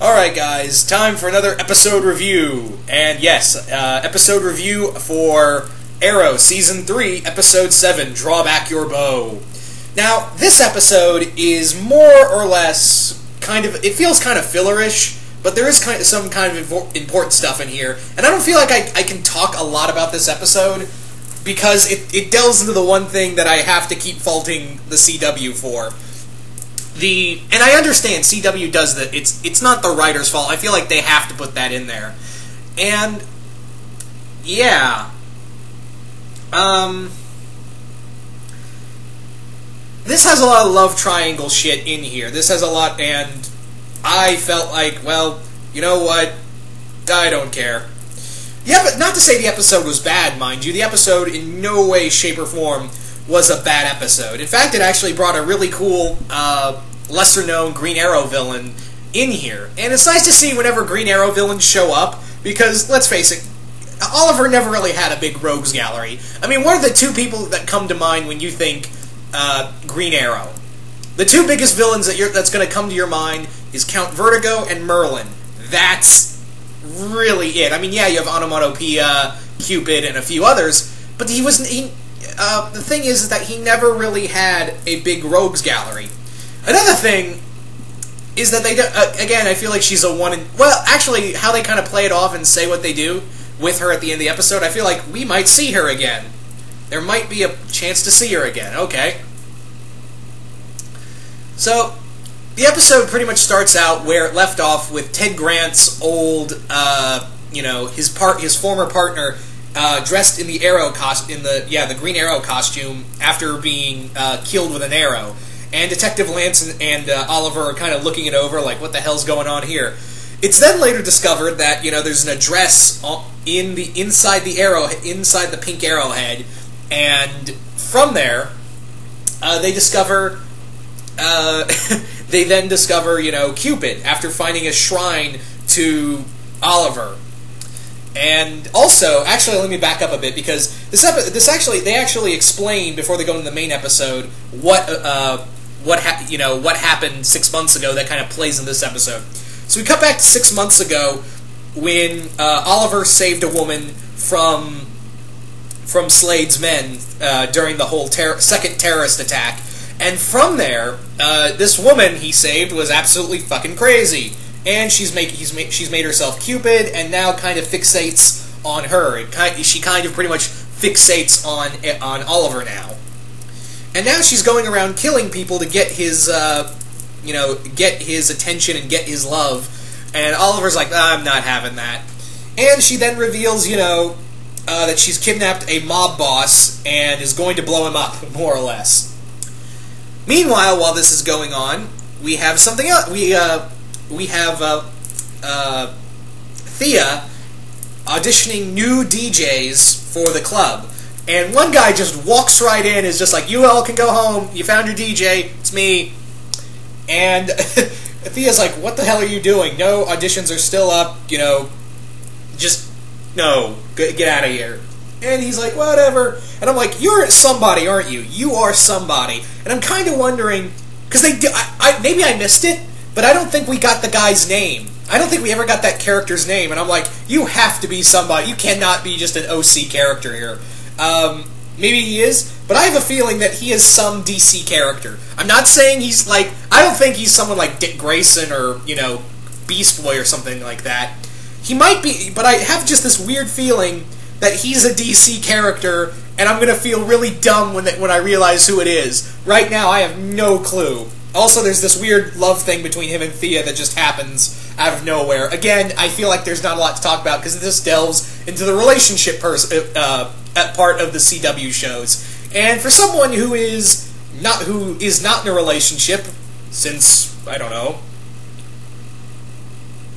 Alright guys, time for another episode review. And yes, episode review for Arrow Season 3, Episode 7, Draw Back Your Bow. Now, this episode is more or less it feels kind of fillerish, but there is some kind of important stuff in here. And I don't feel like I can talk a lot about this episode, because it delves into the one thing that I have to keep faulting the CW for. And I understand CW does that. It's not the writer's fault. I feel like they have to put that in there. And yeah. This has a lot of love triangle shit in here. This has a lot, and I felt like, well, you know what? I don't care. Yeah, but not to say the episode was bad, mind you. The episode in no way, shape, or form was a bad episode. In fact, it actually brought a really cool, lesser-known Green Arrow villain in here. And it's nice to see whenever Green Arrow villains show up, because, let's face it, Oliver never really had a big rogues gallery. I mean, what are the two people that come to mind when you think Green Arrow? The two biggest villains that's going to come to your mind is Count Vertigo and Merlin. That's really it. I mean, yeah, you have Onomatopoeia, Cupid, and a few others, but the thing is that he never really had a big rogues gallery. Another thing is that they again, I feel like she's a well, actually, how they kind of play it off and say what they do with her at the end of the episode, I feel like we might see her again. There might be a chance to see her again. Okay. So, the episode pretty much starts out where it left off with Ted Grant's old, his former partner, dressed in the the Green Arrow costume after being killed with an arrow. And Detective Lance and Oliver are kind of looking it over, like, what the hell's going on here? It's then later discovered that, there's an address inside the pink arrowhead, and from there, they then discover, Cupid, after finding a shrine to Oliver. And also, actually, let me back up a bit, because they actually explain, before they go into the main episode, what happened 6 months ago that kind of plays in this episode. So we cut back to 6 months ago when Oliver saved a woman from Slade's men during the whole second terrorist attack. And from there, this woman he saved was absolutely fucking crazy. And she's made herself Cupid, and now kind of fixates on her. She kind of pretty much fixates on Oliver now. And now she's going around killing people to get his, get his attention and get his love. And Oliver's like, I'm not having that. And she then reveals, that she's kidnapped a mob boss and is going to blow him up, more or less. Meanwhile, while this is going on, we have something else. We have Thea auditioning new DJs for the club. And one guy just walks right in, is just like, you all can go home, you found your DJ, it's me. And Thea's like, what the hell are you doing? No, auditions are still up, just, no, get out of here. And he's like, whatever. And I'm like, you're somebody, aren't you? You are somebody. And I'm kind of wondering, because maybe I missed it, but I don't think we got the guy's name. I don't think we ever got that character's name. And I'm like, you have to be somebody. You cannot be just an OC character here. Maybe he is, but I have a feeling that he is some DC character. I'm not saying he's like, I don't think he's someone like Dick Grayson or, Beast Boy or something like that. He might be, but I have just this weird feeling that he's a DC character, and I'm going to feel really dumb when I realize who it is. Right now, I have no clue. Also, there's this weird love thing between him and Thea that just happens out of nowhere. Again, I feel like there's not a lot to talk about, because this delves into the relationship part of the CW shows. And for someone who is not in a relationship since, I don't know,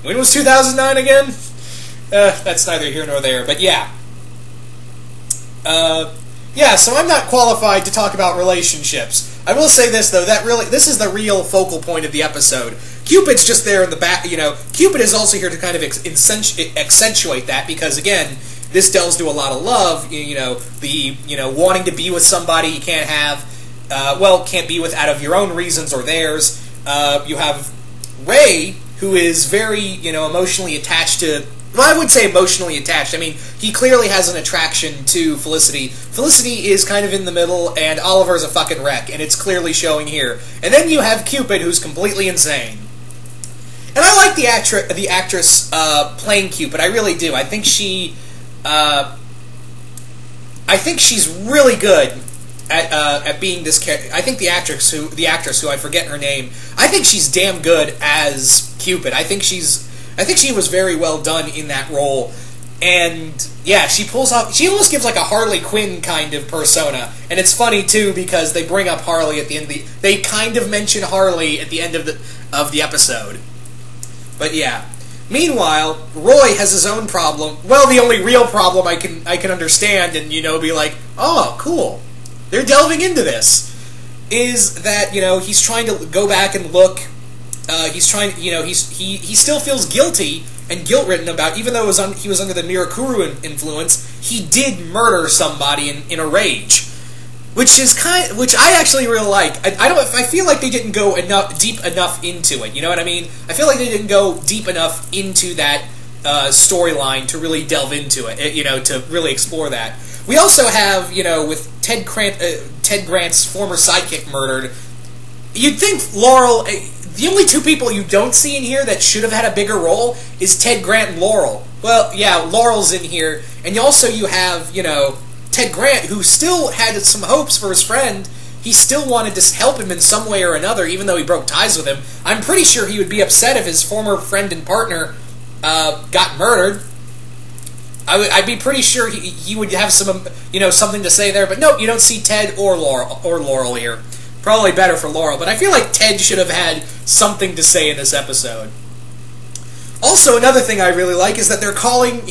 when was 2009 again? That's neither here nor there, but yeah. So I'm not qualified to talk about relationships. I will say this, though, this is the real focal point of the episode. Cupid's just there in the back, Cupid is also here to kind of accentuate that, because, again, this delves into a lot of love, wanting to be with somebody you can't have, can't be with out of your own reasons or theirs. You have Ray, who is very, emotionally attached to... Well, I would say emotionally attached. I mean, he clearly has an attraction to Felicity. Felicity is kind of in the middle, and Oliver's a fucking wreck, and it's clearly showing here. And then you have Cupid, who's completely insane. And I like the actress playing Cupid. I really do. I think she's really good at being this character. I think the actress who I forget her name, I think she's damn good as Cupid. I think she was very well done in that role. And yeah, she almost gives like a Harley Quinn kind of persona. And it's funny too because they bring up Harley at the end they kind of mention Harley at the end of the episode. But yeah. Meanwhile, Roy has his own problem. Well, the only real problem I can understand and be like, "Oh, cool. They're delving into this." Is that, he's trying to go back and look. He's trying, he still feels guilty and guilt-ridden about, even though he was under the Mirakuru influence, he did murder somebody in a rage, which I actually really like. I feel like they didn't go deep enough into it. You know what I mean? I feel like they didn't go deep enough into that storyline to really delve into it. To really explore that. We also have, with Ted Grant's former sidekick murdered. You'd think Laurel. The only two people you don't see in here that should have had a bigger role is Ted Grant and Laurel. Well, yeah, Laurel's in here, and you have, Ted Grant, who still had some hopes for his friend. He still wanted to help him in some way or another, even though he broke ties with him. I'm pretty sure he would be upset if his former friend and partner got murdered. I'd be pretty sure he would have some, something to say there. But nope, you don't see Ted or Laurel here. Probably better for Laurel, but I feel like Ted should have had something to say in this episode. Also, another thing I really like is that they're calling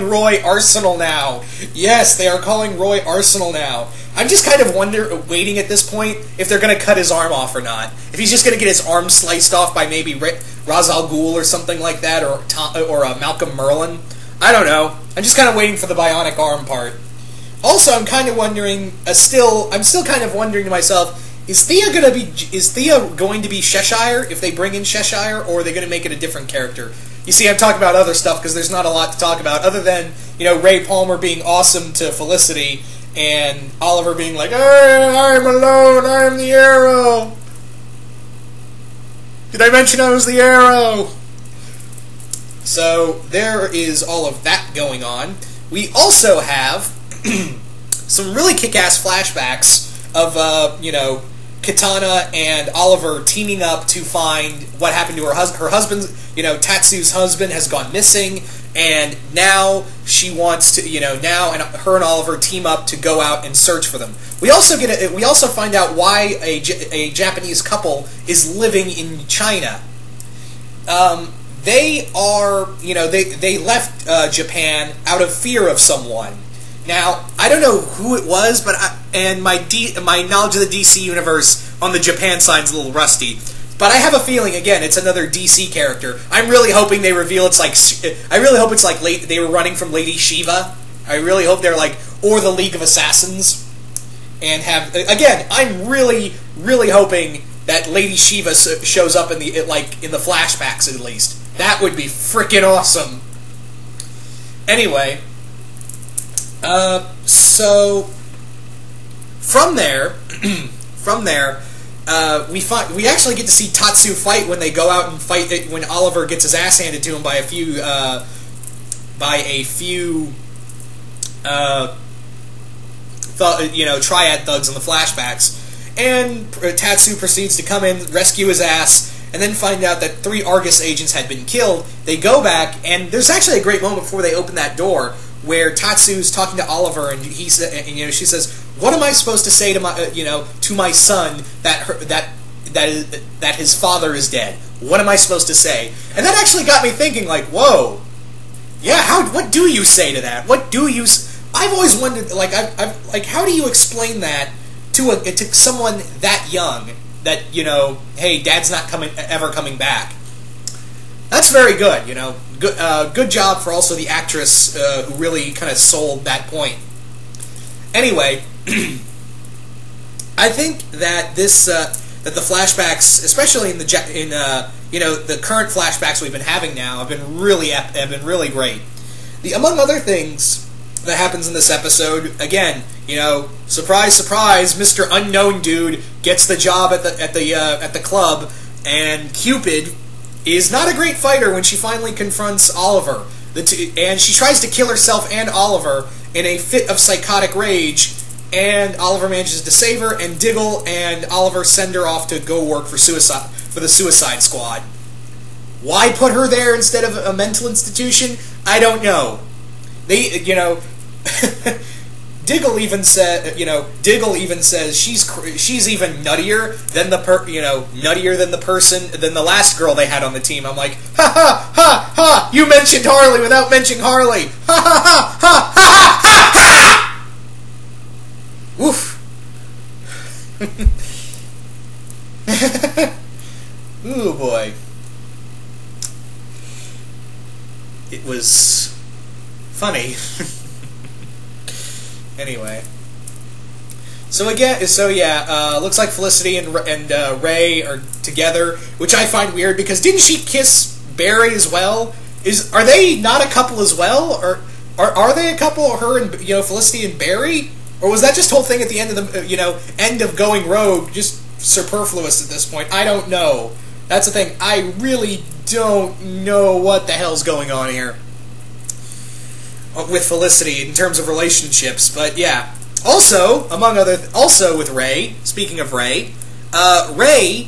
Roy Arsenal now. Yes, they are calling Roy Arsenal now. I'm just kind of waiting at this point if they're going to cut his arm off or not. If he's just going to get his arm sliced off by maybe Ra's al Ghul or something like that, or Malcolm Merlyn. I don't know. I'm just kind of waiting for the bionic arm part. Also, I'm kind of wondering. I'm still kind of wondering to myself: Is Thea going to be Cheshire if they bring in Cheshire, or are they going to make it a different character? You see, I'm talking about other stuff because there's not a lot to talk about other than Ray Palmer being awesome to Felicity and Oliver being like, I'm alone. I'm the Arrow. Did I mention I was the Arrow? So there is all of that going on. We also have some really kick-ass flashbacks of, Katana and Oliver teaming up to find what happened to her husband. Tatsu's husband has gone missing, and now she wants to, now and her and Oliver team up to go out and search for them. We also find out why a Japanese couple is living in China. They are, they left Japan out of fear of someone. Now, I don't know who it was, but my knowledge of the DC universe on the Japan side is a little rusty. But I have a feeling, again, it's another DC character. I'm really hoping they reveal I really hope it's like they were running from Lady Shiva. I really hope they're or the League of Assassins. And again, I'm really, really hoping that Lady Shiva shows up in the flashbacks at least. That would be freaking awesome. Anyway, so from there, we actually get to see Tatsu fight when they go out and fight when Oliver gets his ass handed to him by a few triad thugs in the flashbacks, and Tatsu proceeds to come in, rescue his ass, and then find out that 3 Argus agents had been killed. They go back, and there's actually a great moment before they open that door where Tatsu's talking to Oliver, and she says, "What am I supposed to say to my son that his father is dead? What am I supposed to say?" And that actually got me thinking, whoa, yeah, what do you say to that? I've always wondered, how do you explain that to someone that young? That, hey, Dad's not ever coming back. That's very good, Good job for also the actress who really kind of sold that point. Anyway, I think that that the flashbacks, especially in the current flashbacks we've been having now have been really great. Among other things that happens in this episode, again, surprise, surprise, Mr. Unknown Dude gets the job at the club, and Cupid is not a great fighter when she finally confronts Oliver. And she tries to kill herself and Oliver in a fit of psychotic rage, and Oliver manages to save her, and Diggle and Oliver send her off to go work for the Suicide Squad. Why put her there instead of a mental institution? I don't know. Diggle even says she's even nuttier than the last girl they had on the team. I'm like, ha ha ha ha! You mentioned Harley without mentioning Harley. Ha ha ha ha ha ha ha! Woof. Ooh boy. It was funny. Anyway, looks like Felicity and Ray are together, which I find weird because didn't she kiss Barry as well? Are they not a couple as well, or are they a couple? Her and Felicity and Barry, or was that just whole thing at the end of the end of Going Rogue just superfluous at this point? I don't know. That's the thing. I really don't know what the hell's going on here with Felicity in terms of relationships, but yeah. Also with Ray, speaking of Ray, Ray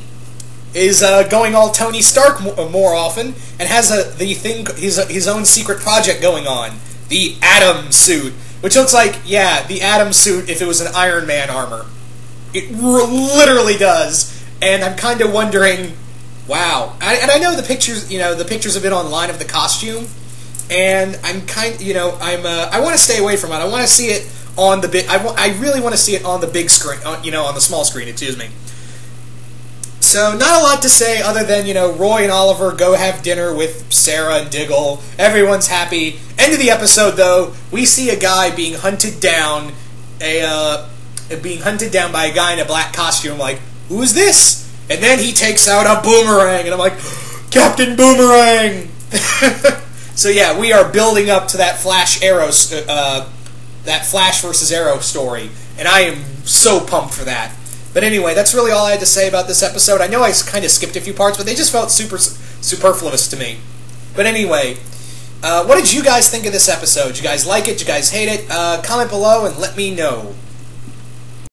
is going all Tony Stark more often, and has his own secret project going on, the Atom suit, which looks like, the Atom suit if it was an Iron Man armor. It literally does, and I'm kind of wondering, wow. And I know the pictures have been online of the costume, and I'm I want to stay away from it. I want to see it on the big. I really want to see it on the big screen. On the small screen. Excuse me. So not a lot to say other than Roy and Oliver go have dinner with Sarah and Diggle. Everyone's happy. End of the episode though, we see a guy being hunted down, by a guy in a black costume. Like, who is this? And then he takes out a boomerang, and I'm like, Captain Boomerang. So yeah, we are building up to that Flash versus Arrow story, and I am so pumped for that. But anyway, that's really all I had to say about this episode. I know I kind of skipped a few parts, but they just felt superfluous to me. But anyway, what did you guys think of this episode? Did you guys like it? Did you guys hate it? Comment below and let me know.